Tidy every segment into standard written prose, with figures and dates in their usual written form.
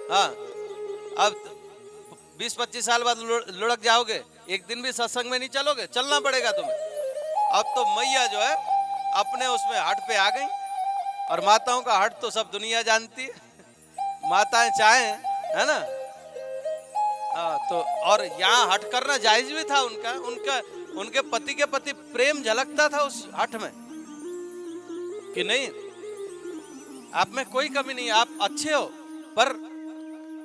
हाँ, अब 20-25 साल बाद लुढ़क जाओगे, एक दिन भी सत्संग में नहीं चलोगे, चलना पड़ेगा तुम्हें। अब तो मैया जो है अपने उसमें हट पे आ गई, और माताओं का हट तो सब दुनिया जानती है, माताएं चाहें, है ना। हाँ, तो और यहाँ हट करना जायज भी था उनका, उनके पति के प्रति प्रेम झलकता था उस हट में कि नहीं, आप में कोई कमी नहीं, आप अच्छे हो, पर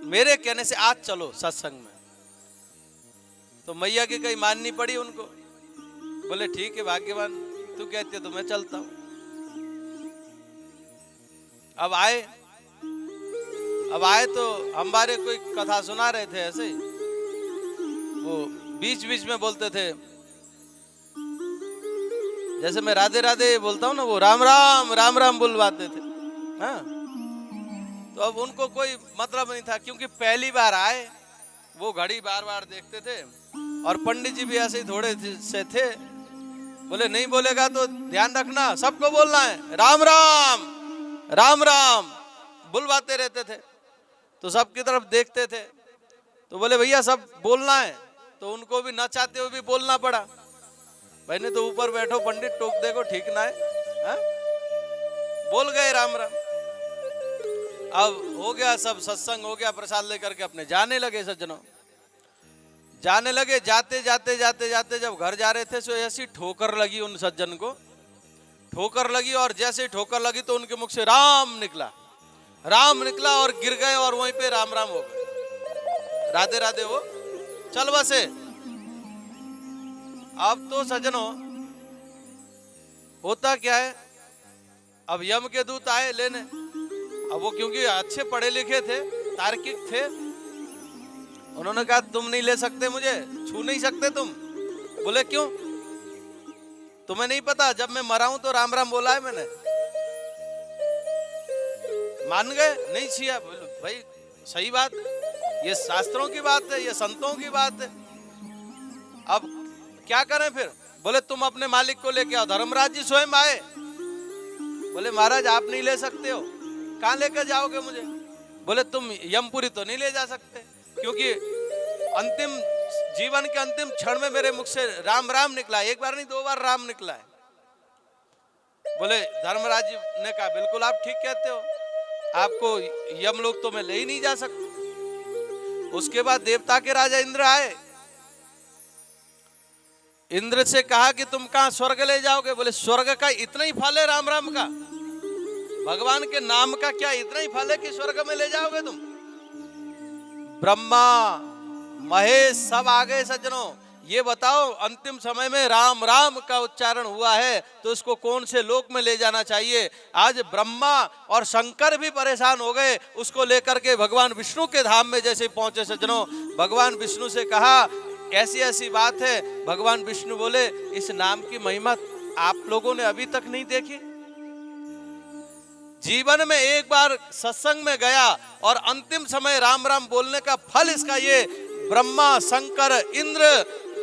मेरे कहने से आज चलो सत्संग में। तो मैया की कहीं माननी पड़ी उनको, बोले ठीक है भाग्यवान, तू कहती है तो मैं चलता हूं। अब आए तो हमारे कोई कथा सुना रहे थे, ऐसे ही वो बीच बीच में बोलते थे, जैसे मैं राधे राधे बोलता हूँ ना, वो राम राम राम राम बुलवाते थे। हाँ, तो अब उनको कोई मतलब नहीं था, क्योंकि पहली बार आए, वो घड़ी बार बार देखते थे, और पंडित जी भी ऐसे ही थोड़े से थे, बोले नहीं बोलेगा तो ध्यान रखना, सबको बोलना है राम राम राम राम, बुलवाते रहते थे। तो सबकी तरफ देखते थे, तो बोले भैया सब बोलना है, तो उनको भी न चाहते हुए भी बोलना पड़ा। भाई ने तो ऊपर बैठो पंडित, टोक देखो ठीक ना है, हा? बोल गए राम राम। अब हो गया, सब सत्संग हो गया, प्रसाद लेकर के अपने जाने लगे सज्जनों, जाने लगे। जाते जाते जाते जाते जब घर जा रहे थे, तो ऐसी ठोकर लगी उन सज्जन को, ठोकर लगी, और जैसे ठोकर लगी तो उनके मुख से राम निकला, राम निकला, और गिर गए, और वहीं पे राम राम हो गए, राधे राधे वो चल बसे। अब तो सज्जनों होता क्या है, अब यम के दूत आए लेने। अब वो क्योंकि अच्छे पढ़े लिखे थे, तार्किक थे, उन्होंने कहा तुम नहीं ले सकते, मुझे छू नहीं सकते तुम। बोले क्यों, तुम्हें नहीं पता जब मैं मरा हूं तो राम राम बोला है मैंने। मान गए, नहीं छिया। भाई सही बात, ये शास्त्रों की बात है, ये संतों की बात है, अब क्या करें फिर। बोले तुम अपने मालिक को लेके आओ। धर्मराज जी स्वयं आए, बोले महाराज आप नहीं ले सकते हो, कहां लेकर जाओगे मुझे। बोले तुम यमपुरी तो नहीं ले जा सकते, क्योंकि अंतिम जीवन के अंतिम क्षण में मेरे मुख से राम राम निकला, एक बार नहीं 2 बार राम निकला है। बोले धर्मराज जी ने कहा बिल्कुल आप ठीक कहते हो, आपको यमलोक तो मैं ले ही नहीं जा सकता। उसके बाद देवता के राजा इंद्र आए, इंद्र से कहा कि तुम कहां स्वर्ग ले जाओगे। बोले स्वर्ग का इतना ही फल है राम राम का, भगवान के नाम का क्या इतना ही फल है कि स्वर्ग में ले जाओगे तुम। ब्रह्मा महेश सब आ गए सज्जनों, ये बताओ अंतिम समय में राम राम का उच्चारण हुआ है तो इसको कौन से लोक में ले जाना चाहिए। आज ब्रह्मा और शंकर भी परेशान हो गए, उसको लेकर के भगवान विष्णु के धाम में जैसे पहुंचे सज्जनों, भगवान विष्णु से कहा ऐसी ऐसी बात है। भगवान विष्णु बोले इस नाम की महिमा आप लोगों ने अभी तक नहीं देखी। जीवन में एक बार सत्संग में गया और अंतिम समय राम राम बोलने का फल इसका ये, ब्रह्मा शंकर इंद्र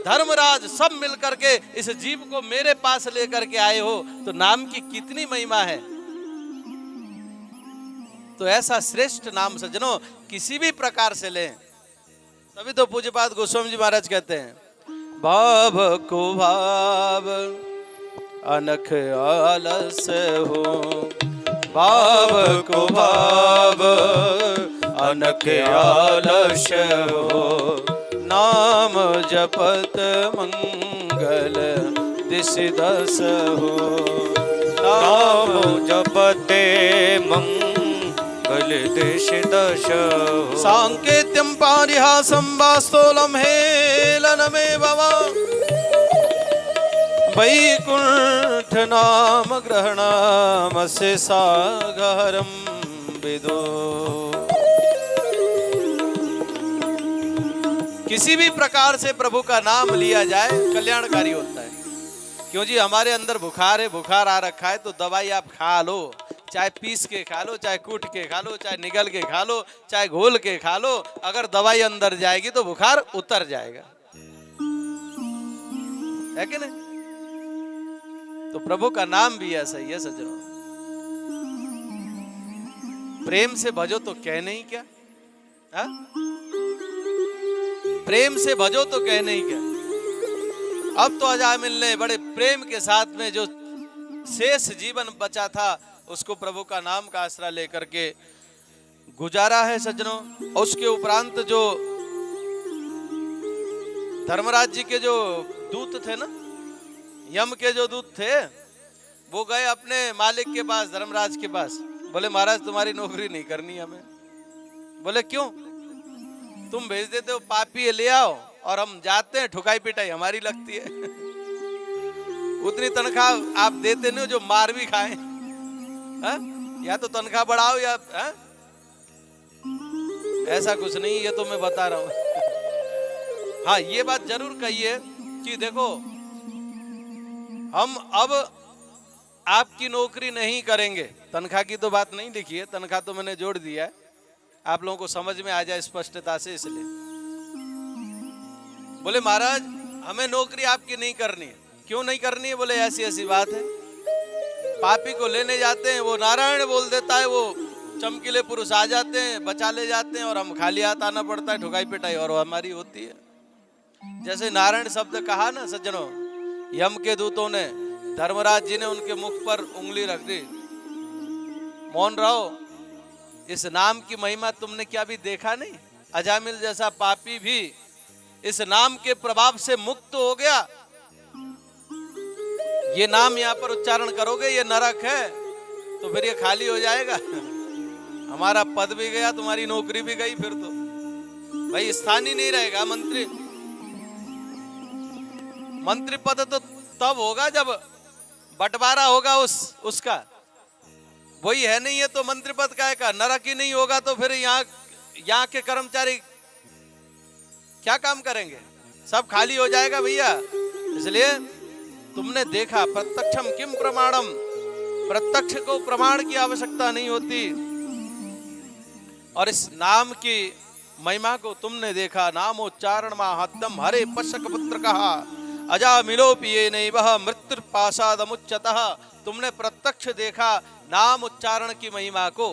धर्मराज सब मिलकर के इस जीव को मेरे पास लेकर के आए हो, तो नाम की कितनी महिमा है। तो ऐसा श्रेष्ठ नाम सज्जनों किसी भी प्रकार से लें। तभी तो पूज्यपाद गोस्वामी जी महाराज कहते हैं भाव को भाव अनख आलस हो, भाव को भाव अनख आलस हो, नाम जपत मंगल दिस दस हो, नाम जपते मंगल दिश दश हो, सांकेत्यम पारिहासं वास्तोलम हेलनमेव वा, वैकुंठ नाम ग्रहणामस्य सागरं विदो। किसी भी प्रकार से प्रभु का नाम लिया जाए कल्याणकारी होता है। क्यों जी, हमारे अंदर बुखार है, बुखार आ रखा है तो दवाई आप खा लो, चाहे पीस के खा लो, चाहे कूट के खा लो, चाहे निगल के खा लो, चाहे घोल के खा लो, अगर दवाई अंदर जाएगी तो बुखार उतर जाएगा, है कि नहीं। तो प्रभु का नाम भी ऐसा ही है सज्जनों, प्रेम से भजो तो कहने ही क्या। हा? प्रेम से भजो तो कहने ही क्या। अब तो अजामिल ने बड़े प्रेम के साथ में जो शेष जीवन बचा था उसको प्रभु का नाम का आसरा लेकर के गुजारा है सज्जनों। और उसके उपरांत जो धर्मराज जी के जो दूत थे ना, यम के जो दूत थे, वो गए अपने मालिक के पास, धर्मराज के पास। बोले महाराज तुम्हारी नौकरी नहीं करनी हमें। बोले क्यों? तुम भेज देते हो पापी ले आओ और हम जाते हैं, ठुकाई पिटाई हमारी लगती है। उतनी तनख्वाह आप देते नहीं हो जो मार भी खाएं। हा? या तो तनख्वाह बढ़ाओ या हा? ऐसा कुछ नहीं, ये तो मैं बता रहा हूं। हाँ ये बात जरूर कहिए कि देखो हम अब आपकी नौकरी नहीं करेंगे। तनख्वाह की तो बात नहीं लिखी है, तनख्वाह तो मैंने जोड़ दिया है, आप लोगों को समझ में आ जाए स्पष्टता से, इसलिए। बोले महाराज हमें नौकरी आपकी नहीं करनी है। क्यों नहीं करनी है? बोले ऐसी ऐसी बात है। पापी को लेने जाते हैं, वो नारायण बोल देता है, वो चमकीले पुरुष आ जाते हैं, बचा ले जाते हैं, और हम खाली हाथ आना पड़ता है, ठुकाई पिटाई और हमारी होती है। जैसे नारायण शब्द कहा ना सज्जनों, यम के दूतों ने, धर्मराज जी ने उनके मुख पर उंगली रख दी, मौन रहो। इस नाम की महिमा तुमने क्या भी देखा नहीं? अजामिल जैसा पापी भी इस नाम के प्रभाव से मुक्त हो गया। ये नाम यहाँ पर उच्चारण करोगे, ये नरक है, तो फिर ये खाली हो जाएगा। हमारा पद भी गया, तुम्हारी नौकरी भी गई, फिर तो भाई स्थान ही नहीं रहेगा। मंत्री पद तो तब होगा जब बंटवारा होगा उसका, वही है नहीं है तो मंत्री पद का नरक ही नहीं होगा, तो फिर यहाँ के कर्मचारी क्या काम करेंगे? सब खाली हो जाएगा भैया। इसलिए तुमने देखा, प्रत्यक्षम किम प्रमाणम, प्रत्यक्ष को प्रमाण की आवश्यकता नहीं होती। और इस नाम की महिमा को तुमने देखा। नामोच्चारण माहात्म्यम हरे पश्यक पुत्र कहा, अजा मिलो पिए नहीं वह मृत्यु पासाद मुच्यतः। तुमने प्रत्यक्ष देखा नाम उच्चारण की महिमा को,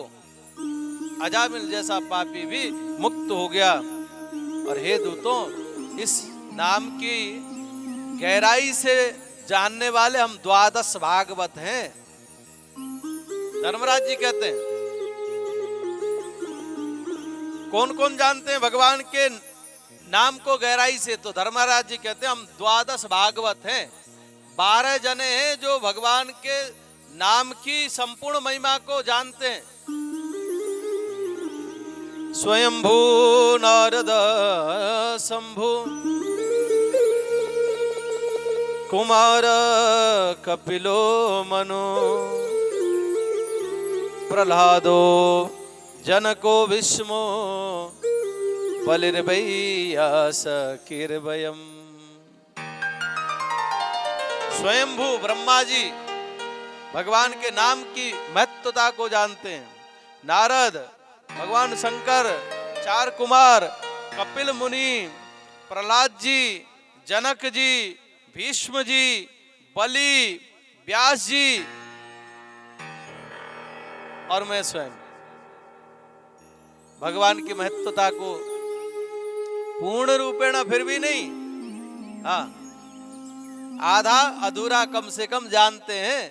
अजामिल जैसा पापी भी मुक्त हो गया। और हे दूतों, इस नाम की गहराई से जानने वाले हम 12 भागवत हैं। धर्मराज जी कहते हैं, कौन कौन जानते हैं भगवान के नाम को गहराई से? तो धर्मराज जी कहते हैं हम 12 भागवत हैं, 12 जने हैं जो भगवान के नाम की संपूर्ण महिमा को जानते हैं। स्वयंभू नारद शंभु कुमार कपिलो मनु प्रहलादो जनको विस्मो बलिर्वैयास कीर्वयम्। स्वयंभू ब्रह्मा जी भगवान के नाम की महत्वता को जानते हैं। नारद, भगवान शंकर, 4 कुमार, कपिल मुनि, प्रहलाद जी, जनक जी, भीष्म जी, बलि, व्यास जी और मैं स्वयं भगवान की महत्वता को पूर्ण रूपेण फिर भी नहीं, हाँ आधा अधूरा कम से कम जानते हैं।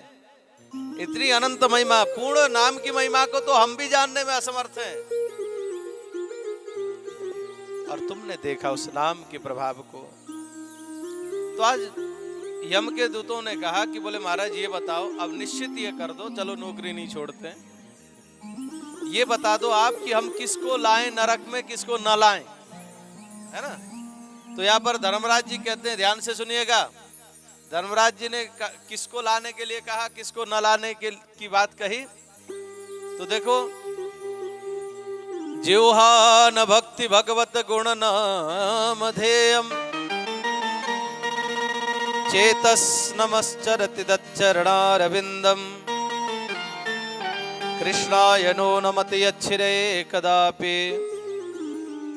इतनी अनंत महिमा, पूर्ण नाम की महिमा को तो हम भी जानने में असमर्थ हैं। और तुमने देखा उस नाम के प्रभाव को। तो आज यम के दूतों ने कहा कि बोले महाराज ये बताओ, अब निश्चित ये कर दो, चलो नौकरी नहीं छोड़ते, ये बता दो आप कि हम किसको लाएं नरक में, किसको न लाएं, है ना। तो यहाँ पर धर्मराज जी कहते हैं, ध्यान से सुनिएगा, धर्मराज जी ने किसको लाने के लिए कहा, किसको न लाने की बात कही। तो देखो, जिह्वा न भक्ति भगवत गुण नामधेयम् चेतस नमश्चरति तच्चरणारविंदम् कृष्णाय नो नमति यच्छिरे कदापि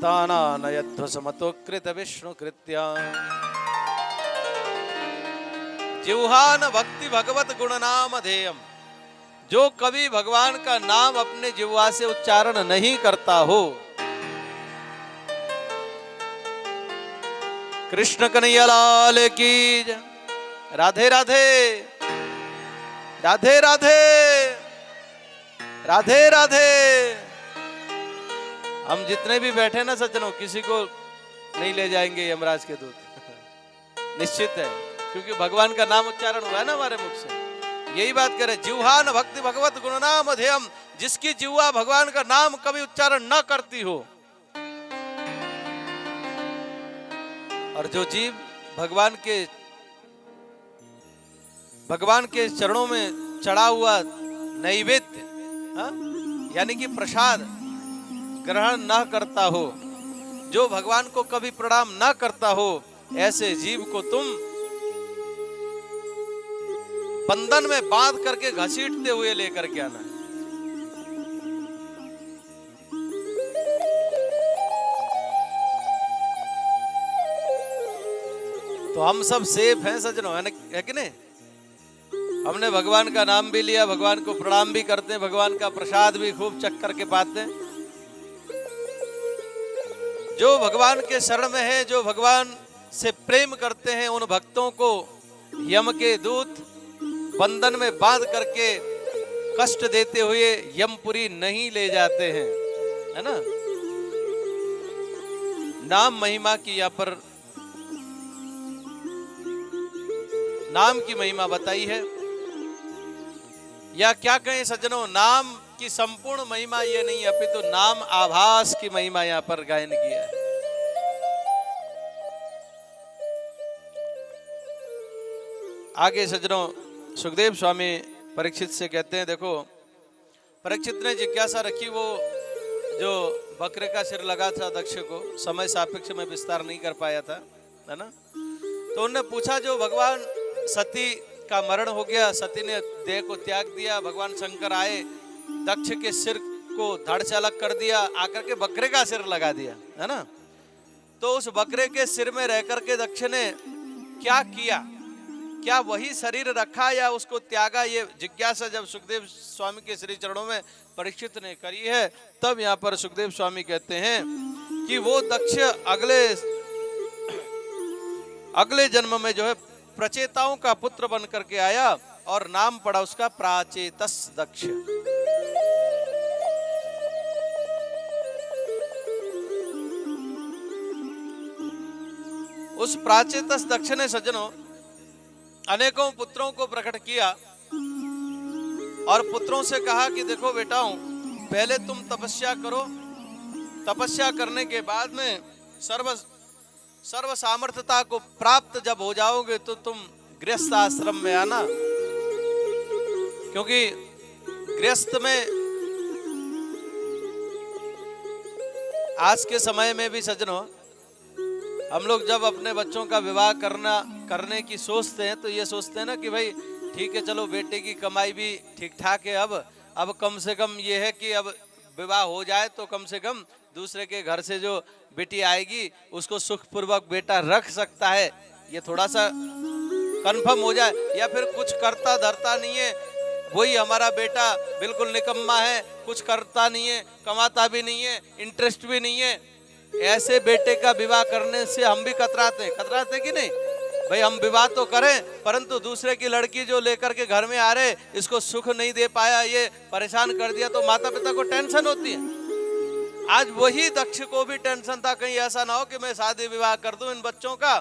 तानानयध्वसमतो कृत विष्णु कृत्या। जिह्वा न भक्ति भगवत गुण नामधेयम्, जो कभी भगवान का नाम अपने जिह्वा से उच्चारण नहीं करता हो, कृष्ण कन्हैया लाल की जय। राधे राधे राधे राधे राधे राधे। हम जितने भी बैठे ना सज्जनों, किसी को नहीं ले जाएंगे यमराज के दूत निश्चित है, क्योंकि भगवान का नाम उच्चारण हुआ है ना हमारे मुख से। यही बात करे, जिह्वा न भक्ति भगवत गुण नाम अध्ययम। जिसकी जिह्वा भगवान का नाम कभी उच्चारण न करती हो, और जो जीव भगवान के चरणों में चढ़ा हुआ नैवेद्य, यानी कि प्रसाद ग्रहण न करता हो, जो भगवान को कभी प्रणाम न करता हो, ऐसे जीव को तुम बंधन में बांध करके घसीटते हुए लेकर के आना। तो हम सब सेफ हैं सज्जनों, है कि नहीं? हमने भगवान का नाम भी लिया, भगवान को प्रणाम भी करते हैं, भगवान का प्रसाद भी खूब चख करके पाते हैं। जो भगवान के शरण में है, जो भगवान से प्रेम करते हैं, उन भक्तों को यम के दूत बंधन में बांध करके कष्ट देते हुए यमपुरी नहीं ले जाते हैं, है ना। नाम महिमा की यहाँ पर नाम की महिमा बताई है, या क्या कहें सज्जनों, नाम की संपूर्ण महिमा ये नहीं, अपितु नाम आभास की महिमा यहाँ पर गायन किया है। आगे सज्जनों सुखदेव स्वामी परीक्षित से कहते हैं, देखो परीक्षित ने जिज्ञासा रखी, वो जो बकरे का सिर लगा था दक्ष को, समय सापेक्ष में विस्तार नहीं कर पाया था, है ना। तो उन्होंने पूछा, जो भगवान सती का मरण हो गया, सती ने देह को त्याग दिया, भगवान शंकर आए, दक्ष के सिर को धड़ से अलग कर दिया, आकर के बकरे का सिर लगा दिया, है ना। तो उस बकरे के सिर में रह करके दक्ष ने क्या किया, क्या वही शरीर रखा या उसको त्यागा, ये जिज्ञासा जब सुखदेव स्वामी के श्री चरणों में परीक्षित ने करी है, तब यहाँ पर सुखदेव स्वामी कहते हैं कि वो दक्ष अगले जन्म में जो है प्रचेताओं का पुत्र बन करके आया, और नाम पड़ा उसका प्राचेतस दक्ष। उस प्राचेतस दक्ष ने सज्जनों अनेकों पुत्रों को प्रकट किया, और पुत्रों से कहा कि देखो बेटाओं, पहले तुम तपस्या करो, तपस्या करने के बाद में सर्व सामर्थ्यता को प्राप्त जब हो जाओगे तो तुम गृहस्थ आश्रम में आना, क्योंकि गृहस्थ में आज के समय में भी सज्जनों, हम लोग जब अपने बच्चों का विवाह करने की सोचते हैं, तो ये सोचते हैं ना कि भाई ठीक है, चलो बेटे की कमाई भी ठीक ठाक है, अब कम से कम ये है कि अब विवाह हो जाए तो कम से कम दूसरे के घर से जो बेटी आएगी उसको सुखपूर्वक बेटा रख सकता है, ये थोड़ा सा कंफर्म हो जाए, या फिर कुछ करता धरता नहीं है, वही हमारा बेटा बिल्कुल निकम्मा है, कुछ करता नहीं है, कमाता भी नहीं है, इंटरेस्ट भी नहीं है, ऐसे बेटे का विवाह करने से हम भी कतराते कि नहीं भाई। हम विवाह तो करें, परंतु दूसरे की लड़की जो लेकर के घर में आ रहे, इसको सुख नहीं दे पाया, ये परेशान कर दिया, तो माता पिता को टेंशन होती है। आज वही दक्ष को भी टेंशन था, कहीं ऐसा ना हो कि मैं शादी विवाह कर दूं इन बच्चों का,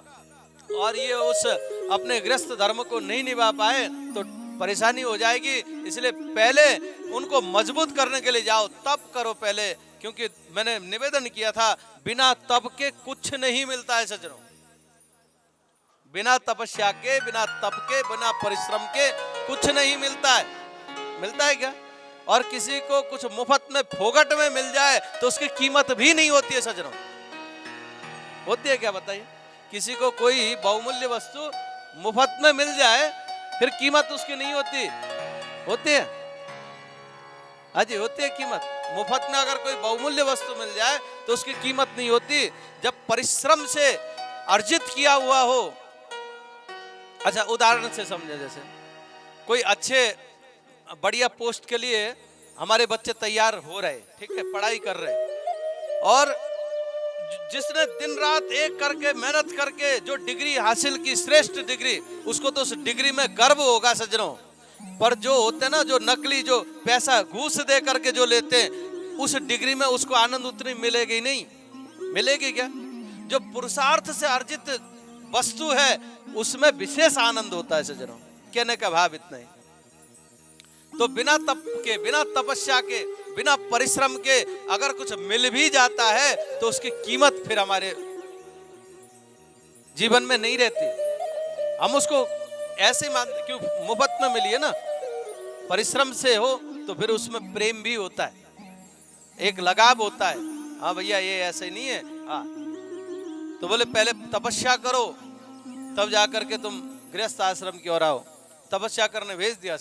और ये उस अपने गृहस्थ धर्म को नहीं निभा पाए तो परेशानी हो जाएगी। इसलिए पहले उनको मजबूत करने के लिए जाओ, तप करो पहले, क्योंकि मैंने निवेदन किया था, बिना तप के कुछ नहीं मिलता है सज्जनों। बिना तपस्या के, बिना तप के, बिना परिश्रम के कुछ नहीं मिलता है। मिलता है क्या? और किसी को कुछ मुफ्त में फोगट में मिल जाए तो उसकी कीमत भी नहीं होती है सज्जनों। होती है क्या बताइए? किसी को कोई बहुमूल्य वस्तु मुफ्त में मिल जाए फिर कीमत उसकी नहीं होती। होती है? हाँ जी, होती है कीमत। मुफ्त में अगर कोई बहुमूल्य वस्तु मिल जाए तो उसकी कीमत नहीं होती। जब परिश्रम से अर्जित किया हुआ हो। अच्छा, उदाहरण से समझे, जैसे कोई अच्छे बढ़िया पोस्ट के लिए हमारे बच्चे तैयार हो रहे, ठीक है, पढ़ाई कर रहे, और जिसने दिन रात एक करके मेहनत करके जो डिग्री हासिल की, श्रेष्ठ डिग्री, उसको तो उस डिग्री में गर्व होगा सज्जनों। पर जो होते हैं ना, जो नकली, जो पैसा घूस दे करके जो लेते हैं, उस डिग्री में उसको आनंद उतनी मिलेगी नहीं। मिलेगी क्या? जो पुरुषार्थ से अर्जित वस्तु है उसमें विशेष आनंद होता है सज्जनों। कहने का भाव इतना ही। तो बिना तप के, बिना तपस्या के, बिना परिश्रम के अगर कुछ मिल भी जाता है तो उसकी कीमत फिर हमारे जीवन में नहीं रहती। हम उसको ऐसे ही मानते, क्यों मुफ्त में मिली है ना। परिश्रम से हो तो फिर उसमें प्रेम भी होता है, एक लगाव होता है। हाँ भैया ये ऐसे नहीं है। हाँ, तो बोले पहले तपस्या करो तब जाकर के तुम गृहस्थ आश्रम की ओर आओ। तपस्या करने भेज दिया।